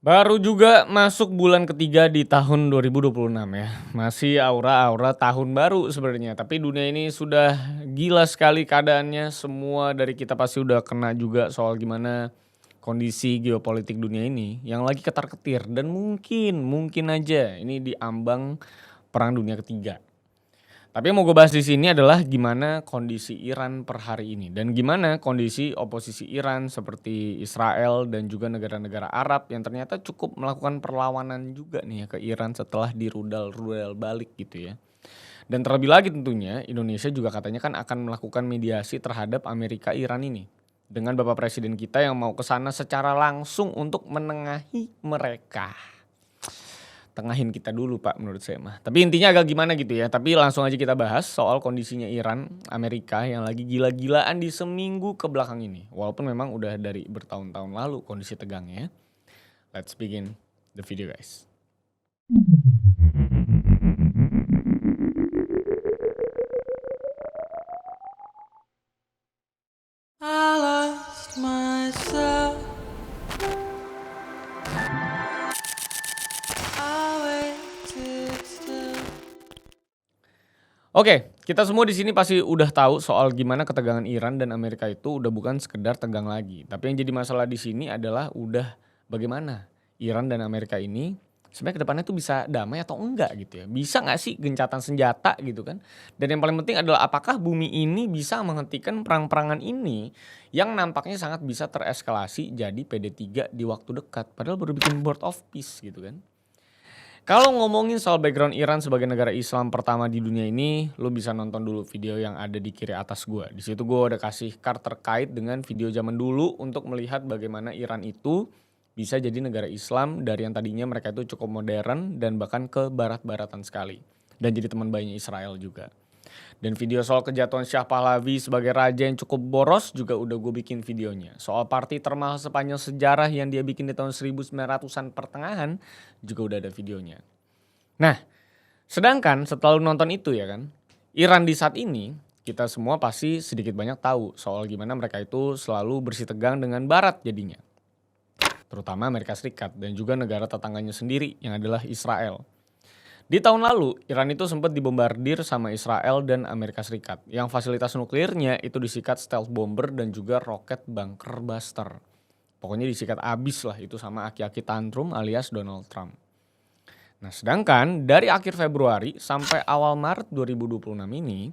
Baru juga masuk bulan ketiga di tahun 2026 ya. Masih aura-aura tahun baru sebenarnya, tapi dunia ini sudah gila sekali keadaannya. Semua dari kita pasti udah kena juga soal gimana kondisi geopolitik dunia ini yang lagi ketar-ketir dan mungkin aja ini diambang perang dunia ketiga. Tapi yang mau gue bahas di sini adalah gimana kondisi Iran per hari ini dan gimana kondisi oposisi Iran seperti Israel dan juga negara-negara Arab yang ternyata cukup melakukan perlawanan juga nih ya ke Iran setelah dirudal-rudal balik gitu ya. Dan terlebih lagi tentunya Indonesia juga katanya kan akan melakukan mediasi terhadap Amerika Iran ini dengan Bapak Presiden kita yang mau ke sana secara langsung untuk menengahi mereka. Tengahin kita dulu Pak menurut saya mah. Tapi intinya agak gimana gitu ya. Tapi langsung aja kita bahas soal kondisinya Iran, Amerika yang lagi gila-gilaan di seminggu ke belakang ini. Walaupun memang udah dari bertahun-tahun lalu kondisi tegangnya. Let's begin the video guys. I lost myself. I waited still. Oke, kita semua di sini pasti udah tahu soal gimana ketegangan Iran dan Amerika itu udah bukan sekedar tegang lagi. Tapi yang jadi masalah di sini adalah udah bagaimana Iran dan Amerika ini sebenarnya kedepannya tuh bisa damai atau enggak gitu ya. Bisa nggak sih gencatan senjata gitu kan. Dan yang paling penting adalah apakah bumi ini bisa menghentikan perang-perangan ini yang nampaknya sangat bisa tereskalasi jadi PD3 di waktu dekat. Padahal baru bikin Board of Peace gitu kan. Kalau ngomongin soal background Iran sebagai negara Islam pertama di dunia ini, lo bisa nonton dulu video yang ada di kiri atas gue. Di situ gue udah kasih card terkait dengan video zaman dulu untuk melihat bagaimana Iran itu bisa jadi negara Islam dari yang tadinya mereka itu cukup modern dan bahkan ke barat-baratan sekali. Dan jadi teman baiknya Israel juga. Dan video soal kejatuhan Shah Pahlavi sebagai raja yang cukup boros juga udah gue bikin videonya. Soal party termahal sepanjang sejarah yang dia bikin di tahun 1900-an pertengahan juga udah ada videonya. Nah, sedangkan setelah lu nonton itu ya kan, Iran di saat ini kita semua pasti sedikit banyak tahu soal gimana mereka itu selalu bersitegang dengan barat jadinya. Terutama Amerika Serikat dan juga negara tetangganya sendiri yang adalah Israel. Di tahun lalu, Iran itu sempat dibombardir sama Israel dan Amerika Serikat. Yang fasilitas nuklirnya itu disikat stealth bomber dan juga roket bunker buster. Pokoknya disikat abis lah itu sama aki-aki tantrum alias Donald Trump. Nah sedangkan dari akhir Februari sampai awal Maret 2026 ini,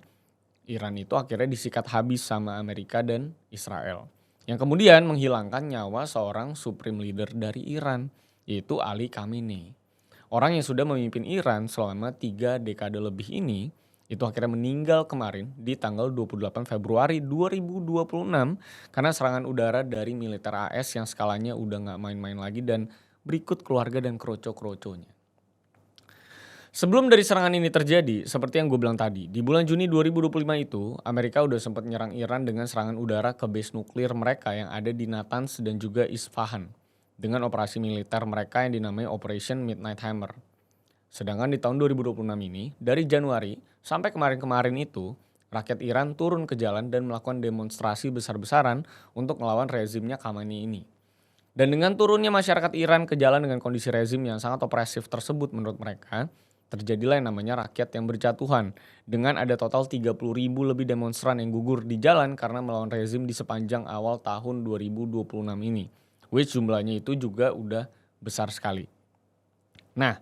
Iran itu akhirnya disikat habis sama Amerika dan Israel. Yang kemudian menghilangkan nyawa seorang supreme leader dari Iran, yaitu Ali Khamenei. Orang yang sudah memimpin Iran selama 3 dekade lebih ini, itu akhirnya meninggal kemarin di tanggal 28 Februari 2026 karena serangan udara dari militer AS yang skalanya udah gak main-main lagi dan berikut keluarga dan kroco-kroconya. Sebelum dari serangan ini terjadi, seperti yang gue bilang tadi, di bulan Juni 2025 itu, Amerika udah sempat nyerang Iran dengan serangan udara ke base nuklir mereka yang ada di Natanz dan juga Isfahan, dengan operasi militer mereka yang dinamai Operation Midnight Hammer. Sedangkan di tahun 2026 ini, dari Januari sampai kemarin-kemarin itu, rakyat Iran turun ke jalan dan melakukan demonstrasi besar-besaran untuk melawan rezimnya Khamenei ini. Dan dengan turunnya masyarakat Iran ke jalan dengan kondisi rezim yang sangat opresif tersebut menurut mereka, terjadilah yang namanya rakyat yang berjatuhan dengan ada total 30.000 lebih demonstran yang gugur di jalan karena melawan rezim di sepanjang awal tahun 2026 ini. Which jumlahnya itu juga udah besar sekali. Nah,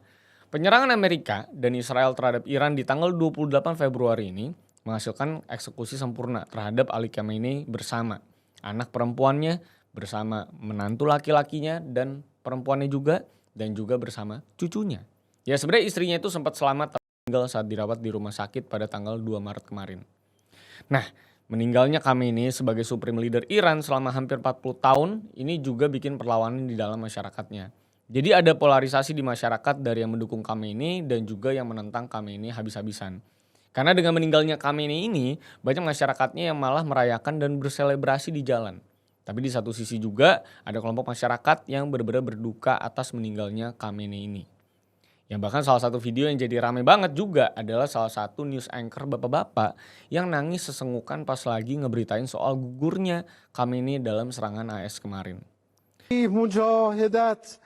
penyerangan Amerika dan Israel terhadap Iran di tanggal 28 Februari ini menghasilkan eksekusi sempurna terhadap Ali Khamenei bersama anak perempuannya, bersama menantu laki-lakinya dan perempuannya juga, dan juga bersama cucunya. Ya sebenarnya istrinya itu sempat selamat meninggal saat dirawat di rumah sakit pada tanggal 2 Maret kemarin. Nah, meninggalnya Khamenei sebagai supreme leader Iran selama hampir 40 tahun ini juga bikin perlawanan di dalam masyarakatnya. Jadi ada polarisasi di masyarakat dari yang mendukung Khamenei dan juga yang menentang Khamenei habis-habisan. Karena dengan meninggalnya Khamenei ini, banyak masyarakatnya yang malah merayakan dan berselebrasi di jalan. Tapi di satu sisi juga ada kelompok masyarakat yang benar-benar berduka atas meninggalnya Khamenei ini. Yang bahkan salah satu video yang jadi rame banget juga adalah salah satu news anchor bapak-bapak yang nangis sesenggukan pas lagi ngeberitain soal gugurnya Khamenei dalam serangan AS kemarin. مجاهدت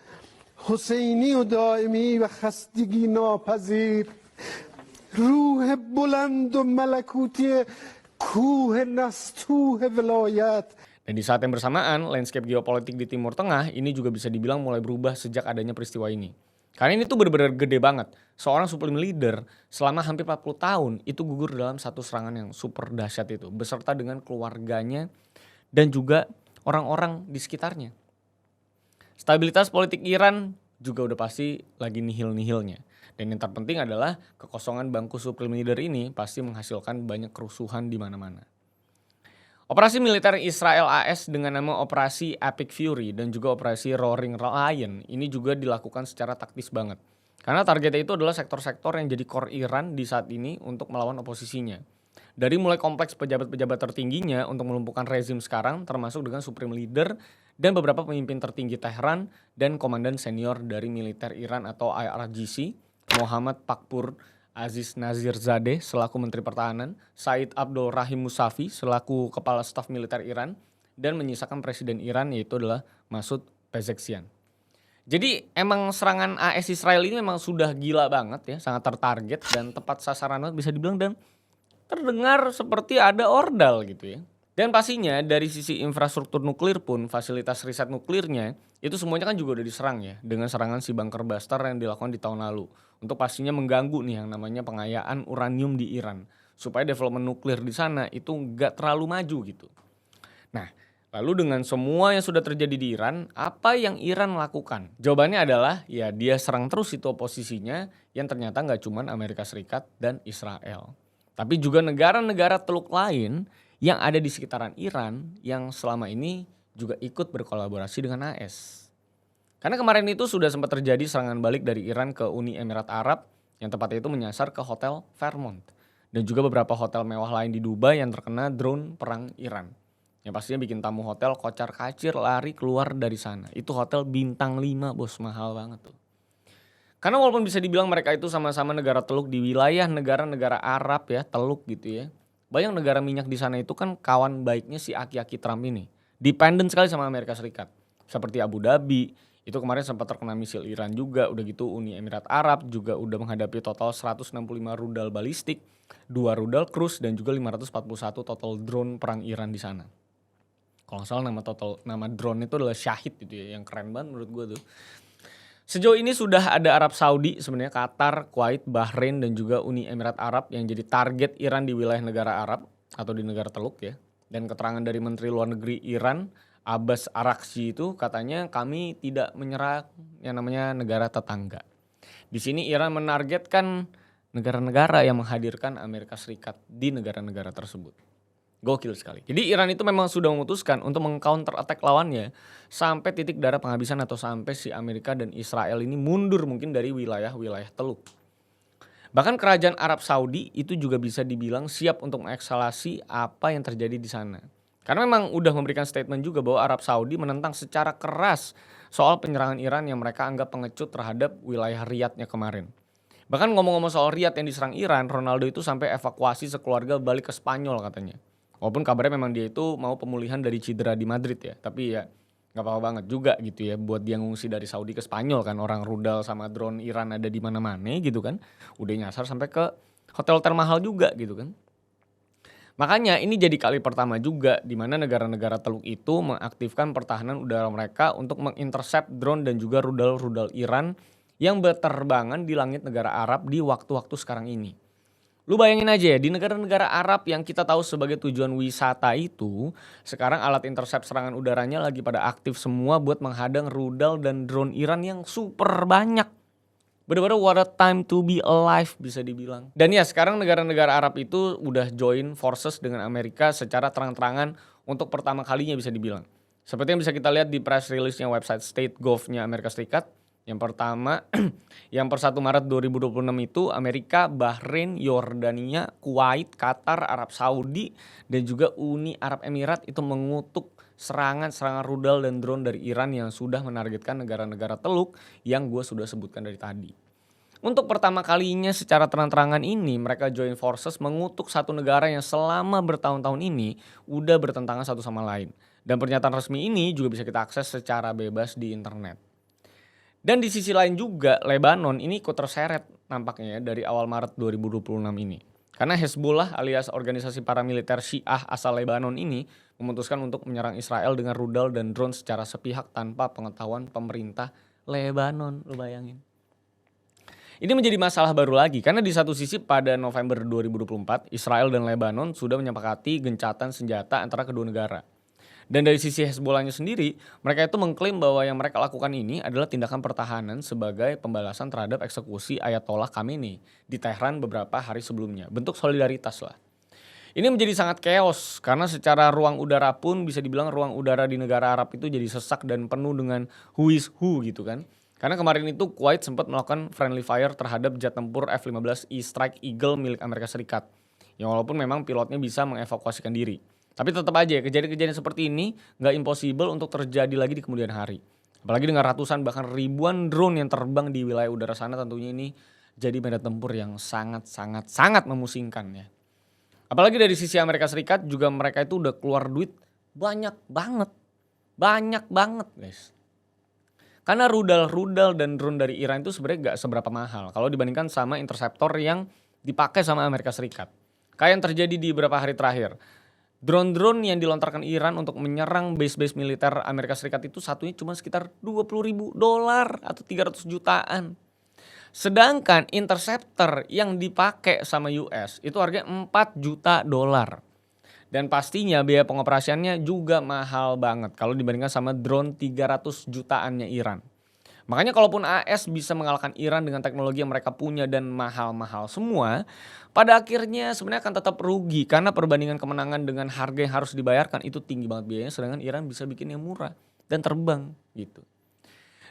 حسینی و دائمی و خستگی ناپذیر روح بلند و ملکوتی کوه نستوه ولایت. Dan di saat yang bersamaan, landscape geopolitik di Timur Tengah ini juga bisa dibilang mulai berubah sejak adanya peristiwa ini. Karena ini tuh benar-benar gede banget. Seorang supreme leader selama hampir 40 tahun itu gugur dalam satu serangan yang super dahsyat itu, beserta dengan keluarganya dan juga orang-orang di sekitarnya. Stabilitas politik Iran juga udah pasti lagi nihil-nihilnya. Dan yang terpenting adalah kekosongan bangku supreme leader ini pasti menghasilkan banyak kerusuhan di mana-mana. Operasi militer Israel AS dengan nama Operasi Epic Fury dan juga Operasi Roaring Lion ini juga dilakukan secara taktis banget. Karena targetnya itu adalah sektor-sektor yang jadi core Iran di saat ini untuk melawan oposisinya. Dari mulai kompleks pejabat-pejabat tertingginya untuk melumpuhkan rezim sekarang termasuk dengan Supreme Leader dan beberapa pemimpin tertinggi Tehran dan komandan senior dari militer Iran atau IRGC, Muhammad Pakpur Aziz Nazirzadeh selaku Menteri Pertahanan, Said Abdul Rahim Musavi selaku Kepala Staf Militer Iran, dan menyisakan Presiden Iran yaitu adalah Masoud Pezeshkian. Jadi emang serangan AS Israel ini memang sudah gila banget ya, sangat tertarget dan tepat sasaran banget bisa dibilang dan terdengar seperti ada ordal gitu ya. Dan pastinya dari sisi infrastruktur nuklir pun fasilitas riset nuklirnya itu semuanya kan juga udah diserang ya dengan serangan si bunker Bastar yang dilakukan di tahun lalu. Untuk pastinya mengganggu nih yang namanya pengayaan uranium di Iran supaya development nuklir di sana itu nggak terlalu maju gitu. Nah, lalu dengan semua yang sudah terjadi di Iran, apa yang Iran lakukan? Jawabannya adalah ya dia serang terus itu oposisinya yang ternyata nggak cuma Amerika Serikat dan Israel. Tapi juga negara-negara teluk lain yang ada di sekitaran Iran yang selama ini juga ikut berkolaborasi dengan AS. Karena kemarin itu sudah sempat terjadi serangan balik dari Iran ke Uni Emirat Arab yang tepatnya itu menyasar ke Hotel Fairmont. Dan juga beberapa hotel mewah lain di Dubai yang terkena drone perang Iran. Yang pastinya bikin tamu hotel kocar kacir lari keluar dari sana. Itu hotel bintang 5 bos, mahal banget tuh. Karena walaupun bisa dibilang mereka itu sama-sama negara teluk di wilayah negara-negara Arab ya, teluk gitu ya. Banyak negara minyak di sana itu kan kawan baiknya si aki-aki Trump ini. Dependent sekali sama Amerika Serikat. Seperti Abu Dhabi, itu kemarin sempat terkena misil Iran juga. Udah gitu Uni Emirat Arab juga udah menghadapi total 165 rudal balistik, 2 rudal cruise dan juga 541 total drone perang Iran di sana. Kalau nggak salah nama drone itu adalah Shahid gitu ya, yang keren banget menurut gue tuh. Sejauh ini sudah ada Arab Saudi sebenarnya, Qatar, Kuwait, Bahrain dan juga Uni Emirat Arab yang jadi target Iran di wilayah negara Arab atau di negara teluk ya. Dan keterangan dari Menteri Luar Negeri Iran, Abbas Araghchi itu katanya kami tidak menyerang yang namanya negara tetangga. Di sini Iran menargetkan negara-negara yang menghadirkan Amerika Serikat di negara-negara tersebut. Gokil sekali. Jadi Iran itu memang sudah memutuskan untuk meng-counter attack lawannya sampai titik darah penghabisan atau sampai si Amerika dan Israel ini mundur mungkin dari wilayah-wilayah teluk. Bahkan kerajaan Arab Saudi itu juga bisa dibilang siap untuk mengekskalasi apa yang terjadi di sana. Karena memang udah memberikan statement juga bahwa Arab Saudi menentang secara keras soal penyerangan Iran yang mereka anggap pengecut terhadap wilayah Riyadh-nya kemarin. Bahkan ngomong-ngomong soal Riyadh yang diserang Iran, Ronaldo itu sampai evakuasi sekeluarga balik ke Spanyol katanya. Walaupun kabarnya memang dia itu mau pemulihan dari cedera di Madrid ya. Tapi ya gak apa-apa banget juga gitu ya. Buat dia ngungsi dari Saudi ke Spanyol kan. Orang rudal sama drone Iran ada di mana-mana gitu kan. Udah nyasar sampai ke hotel-hotel mahal juga gitu kan. Makanya ini jadi kali pertama juga di mana negara-negara teluk itu mengaktifkan pertahanan udara mereka untuk mengintercept drone dan juga rudal-rudal Iran yang berterbangan di langit negara Arab di waktu-waktu sekarang ini. Lu bayangin aja ya, di negara-negara Arab yang kita tahu sebagai tujuan wisata itu, sekarang alat intercept serangan udaranya lagi pada aktif semua buat menghadang rudal dan drone Iran yang super banyak. Bener-bener what a time to be alive bisa dibilang. Dan ya sekarang negara-negara Arab itu udah join forces dengan Amerika secara terang-terangan untuk pertama kalinya bisa dibilang. Seperti yang bisa kita lihat di press release-nya website State Gov-nya Amerika Serikat. Yang pertama, yang per 1 Maret 2026 itu Amerika, Bahrain, Yordania, Kuwait, Qatar, Arab Saudi, dan juga Uni Arab Emirat itu mengutuk serangan rudal dan drone dari Iran yang sudah menargetkan negara-negara teluk yang gue sudah sebutkan dari tadi. Untuk pertama kalinya secara terang-terangan ini mereka join forces mengutuk satu negara yang selama bertahun-tahun ini udah bertentangan satu sama lain. Dan pernyataan resmi ini juga bisa kita akses secara bebas di internet. Dan di sisi lain juga Lebanon ini ikut terseret nampaknya ya dari awal Maret 2026 ini. Karena Hezbollah alias organisasi paramiliter Syiah asal Lebanon ini memutuskan untuk menyerang Israel dengan rudal dan drone secara sepihak tanpa pengetahuan pemerintah Lebanon. Lu bayangin. Ini menjadi masalah baru lagi karena di satu sisi pada November 2024 Israel dan Lebanon sudah menyepakati gencatan senjata antara kedua negara. Dan dari sisi Hezbollahnya sendiri, mereka itu mengklaim bahwa yang mereka lakukan ini adalah tindakan pertahanan sebagai pembalasan terhadap eksekusi Ayatollah Khamenei di Tehran beberapa hari sebelumnya. Bentuk solidaritas lah. Ini menjadi sangat chaos karena secara ruang udara pun bisa dibilang ruang udara di negara Arab itu jadi sesak dan penuh dengan who is who gitu kan. Karena kemarin itu Kuwait sempat melakukan friendly fire terhadap jet tempur F-15I Strike Eagle milik Amerika Serikat. Yang walaupun memang pilotnya bisa mengevakuasikan diri. Tapi tetap aja kejadian-kejadian seperti ini nggak impossible untuk terjadi lagi di kemudian hari. Apalagi dengan ratusan bahkan ribuan drone yang terbang di wilayah udara sana tentunya ini jadi medan tempur yang sangat memusingkan ya. Apalagi dari sisi Amerika Serikat juga mereka itu udah keluar duit banyak banget guys. Karena rudal dan drone dari Iran itu sebenarnya gak seberapa mahal kalau dibandingkan sama interceptor yang dipakai sama Amerika Serikat. Kayak yang terjadi di beberapa hari terakhir. Drone-drone yang dilontarkan Iran untuk menyerang base-base militer Amerika Serikat itu satunya cuma sekitar $20.000 atau 300 jutaan. Sedangkan interceptor yang dipakai sama US itu harganya $4 juta. Dan pastinya biaya pengoperasiannya juga mahal banget kalau dibandingkan sama drone 300 jutaannya Iran. Makanya kalaupun AS bisa mengalahkan Iran dengan teknologi yang mereka punya dan mahal-mahal semua, pada akhirnya sebenarnya akan tetap rugi karena perbandingan kemenangan dengan harga yang harus dibayarkan itu tinggi banget biayanya, sedangkan Iran bisa bikin yang murah dan terbang gitu.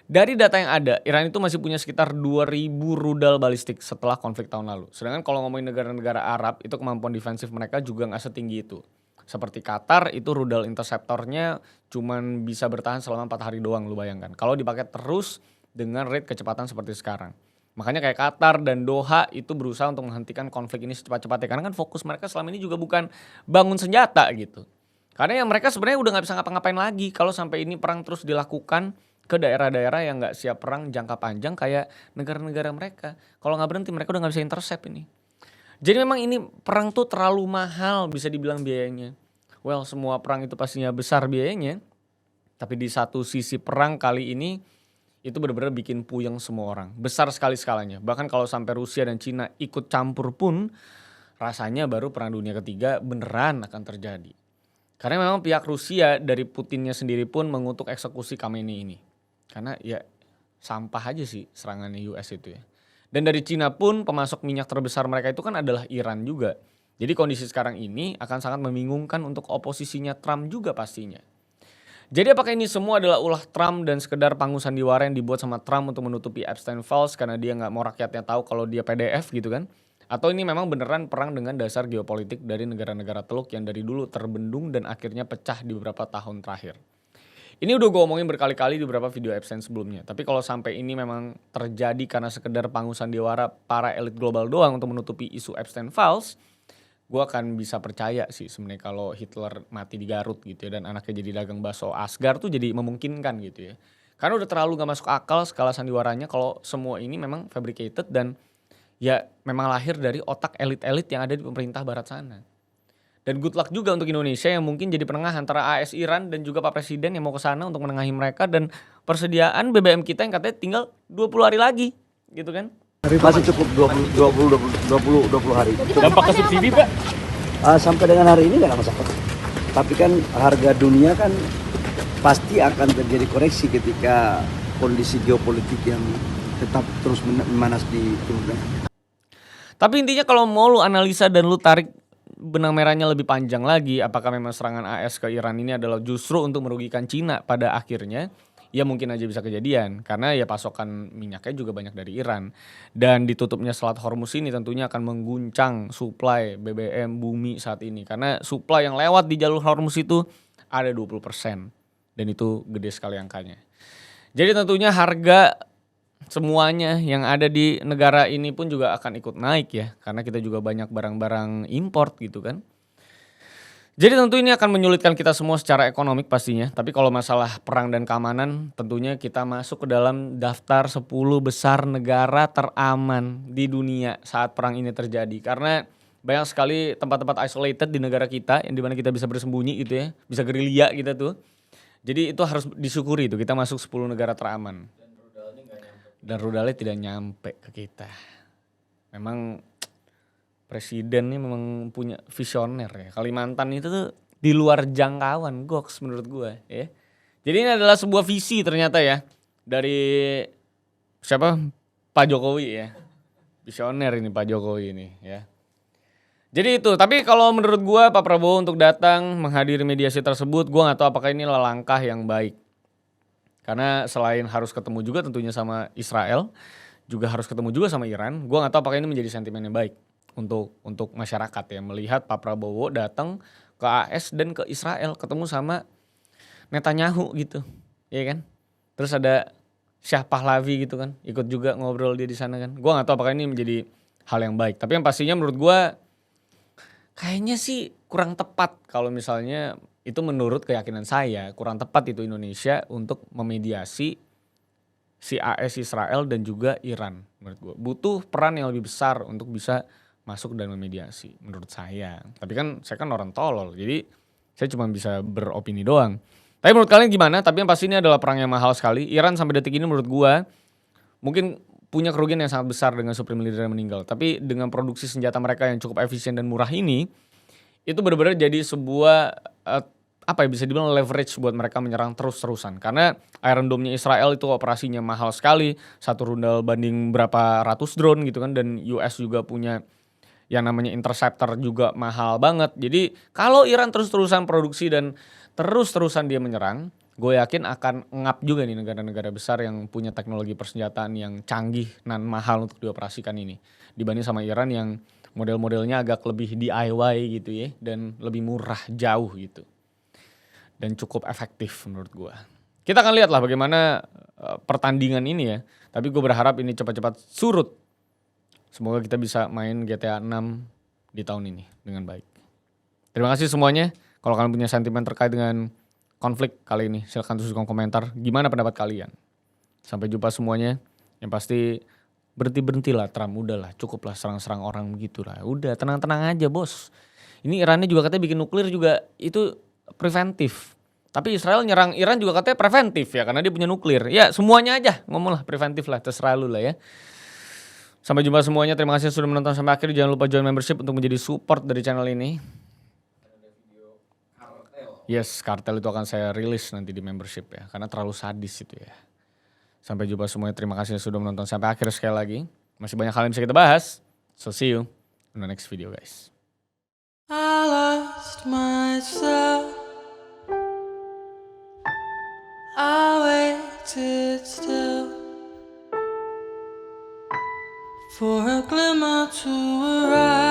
Dari data yang ada, Iran itu masih punya sekitar 2.000 rudal balistik setelah konflik tahun lalu. Sedangkan kalau ngomongin negara-negara Arab, itu kemampuan defensif mereka juga gak setinggi itu. Seperti Qatar, itu rudal interceptornya cuman bisa bertahan selama 4 hari doang, lu bayangkan. Kalau dipakai terus dengan rate kecepatan seperti sekarang. Makanya kayak Qatar dan Doha itu berusaha untuk menghentikan konflik ini secepat-cepatnya. Karena kan fokus mereka selama ini juga bukan bangun senjata gitu. Karena yang mereka sebenarnya udah gak bisa ngapa-ngapain lagi kalau sampai ini perang terus dilakukan ke daerah-daerah yang gak siap perang jangka panjang kayak negara-negara mereka. Kalau gak berhenti mereka udah gak bisa intercept ini. Jadi memang ini perang tuh terlalu mahal bisa dibilang biayanya. Well, semua perang itu pastinya besar biayanya. Tapi di satu sisi perang kali ini itu benar-benar bikin puyeng semua orang. Besar sekali skalanya. Bahkan kalau sampai Rusia dan Cina ikut campur pun rasanya baru perang dunia ketiga beneran akan terjadi. Karena memang pihak Rusia dari Putinnya sendiri pun mengutuk eksekusi Khamenei ini. Karena ya sampah aja sih serangannya US itu ya. Dan dari Cina pun pemasok minyak terbesar mereka itu kan adalah Iran juga. Jadi kondisi sekarang ini akan sangat membingungkan untuk oposisinya Trump juga pastinya. Jadi apakah ini semua adalah ulah Trump dan sekedar panggung sandiwara yang dibuat sama Trump untuk menutupi Epstein Files karena dia gak mau rakyatnya tahu kalau dia PDF gitu kan? Atau ini memang beneran perang dengan dasar geopolitik dari negara-negara teluk yang dari dulu terbendung dan akhirnya pecah di beberapa tahun terakhir. Ini udah gue omongin berkali-kali di beberapa video Epstein sebelumnya. Tapi kalau sampai ini memang terjadi karena sekedar panggung sandiwara para elit global doang untuk menutupi isu Epstein Files, gue akan bisa percaya sih sebenarnya kalau Hitler mati di Garut gitu ya dan anaknya jadi dagang bakso Asgar tuh jadi memungkinkan gitu ya. Karena udah terlalu gak masuk akal skala sandiwaranya kalau semua ini memang fabricated dan ya memang lahir dari otak elit-elit yang ada di pemerintah barat sana. Dan good luck juga untuk Indonesia yang mungkin jadi penengah antara AS Iran dan juga Pak Presiden yang mau ke sana untuk menengahi mereka dan persediaan BBM kita yang katanya tinggal 20 hari lagi gitu kan. Masih cukup 20 hari. Dampak ke subsidi Pak? Sampai dengan hari ini nggak ada masalah. Tapi kan harga dunia kan pasti akan terjadi koreksi ketika kondisi geopolitik yang tetap terus memanas di Timur Tengah. Tapi intinya kalau mau lu analisa dan lu tarik benang merahnya lebih panjang lagi, apakah memang serangan AS ke Iran ini adalah justru untuk merugikan Cina pada akhirnya? Ya mungkin aja bisa kejadian karena ya pasokan minyaknya juga banyak dari Iran. Dan ditutupnya Selat Hormuz ini tentunya akan mengguncang suplai BBM bumi saat ini. Karena suplai yang lewat di jalur Hormuz itu ada 20%. Dan itu gede sekali angkanya. Jadi tentunya harga semuanya yang ada di negara ini pun juga akan ikut naik ya. Karena kita juga banyak barang-barang import gitu kan. Jadi tentu ini akan menyulitkan kita semua secara ekonomik pastinya. Tapi kalau masalah perang dan keamanan, tentunya kita masuk ke dalam daftar 10 besar negara teraman di dunia saat perang ini terjadi. Karena banyak sekali tempat-tempat isolated di negara kita yang dimana kita bisa bersembunyi gitu ya, bisa gerilya kita tuh. Jadi itu harus disyukuri tuh, kita masuk 10 negara teraman. Dan rudalnya tidak nyampe ke kita. Memang presiden ini memang punya visioner ya. Kalimantan itu tuh di luar jangkauan, goks menurut gue ya. Jadi ini adalah sebuah visi ternyata ya dari siapa? Pak Jokowi ya. Visioner ini Pak Jokowi ini ya. Jadi itu, tapi kalau menurut gue Pak Prabowo untuk datang menghadiri mediasi tersebut, gue gak tahu apakah ini langkah yang baik. Karena selain harus ketemu juga tentunya sama Israel, juga harus ketemu juga sama Iran, gue gak tahu apakah ini menjadi sentimen yang baik untuk masyarakat ya, melihat Pak Prabowo datang ke AS dan ke Israel ketemu sama Netanyahu gitu, ya kan? Terus ada Syah Pahlavi gitu kan, ikut juga ngobrol dia di sana kan. Gue nggak tahu apakah ini menjadi hal yang baik. Tapi yang pastinya menurut gue kayaknya sih kurang tepat kalau misalnya itu menurut keyakinan saya kurang tepat itu Indonesia untuk memediasi si AS Israel dan juga Iran. Menurut gue butuh peran yang lebih besar untuk bisa masuk dan memediasi menurut saya. Tapi kan saya kan orang tolol, jadi saya cuma bisa beropini doang. Tapi menurut kalian gimana? Tapi yang pasti ini adalah perang yang mahal sekali. Iran sampai detik ini menurut gua mungkin punya kerugian yang sangat besar dengan supreme leader yang meninggal. Tapi dengan produksi senjata mereka yang cukup efisien dan murah ini, itu benar-benar jadi sebuah apa ya, bisa dibilang leverage buat mereka menyerang terus-terusan. Karena Iron Dome-nya Israel itu operasinya mahal sekali, satu rundal banding berapa ratus drone gitu kan, dan US juga punya yang namanya interceptor juga mahal banget. Jadi kalau Iran terus-terusan produksi dan terus-terusan dia menyerang, gue yakin akan ngap juga nih negara-negara besar yang punya teknologi persenjataan yang canggih dan mahal untuk dioperasikan ini. Dibanding sama Iran yang model-modelnya agak lebih DIY gitu ya, dan lebih murah jauh gitu. Dan cukup efektif menurut gue. Kita akan lihat lah bagaimana pertandingan ini ya. Tapi gue berharap ini cepat-cepat surut. Semoga kita bisa main GTA 6 di tahun ini dengan baik. Terima kasih semuanya. Kalau kalian punya sentimen terkait dengan konflik kali ini, silahkan tulis di kolom komentar. Gimana pendapat kalian? Sampai jumpa semuanya. Yang pasti berhenti-berhentilah Trump. Udahlah, cukuplah serang-serang orang begitu lah. Udah, tenang-tenang aja bos. Ini Irannya juga katanya bikin nuklir juga itu preventif. Tapi Israel nyerang Iran juga katanya preventif ya, karena dia punya nuklir. Ya semuanya aja ngomong lah preventif lah, terserah lu lah ya. Sampai jumpa semuanya, terima kasih sudah menonton sampai akhir. Jangan lupa join membership untuk menjadi support dari channel ini. Yes, kartel itu akan saya rilis nanti di membership ya, karena terlalu sadis itu ya. Sampai jumpa semuanya, terima kasih sudah menonton sampai akhir sekali lagi. Masih banyak hal yang bisa kita bahas. So see you in the next video guys. I lost myself. I waited still for a glimmer to arise.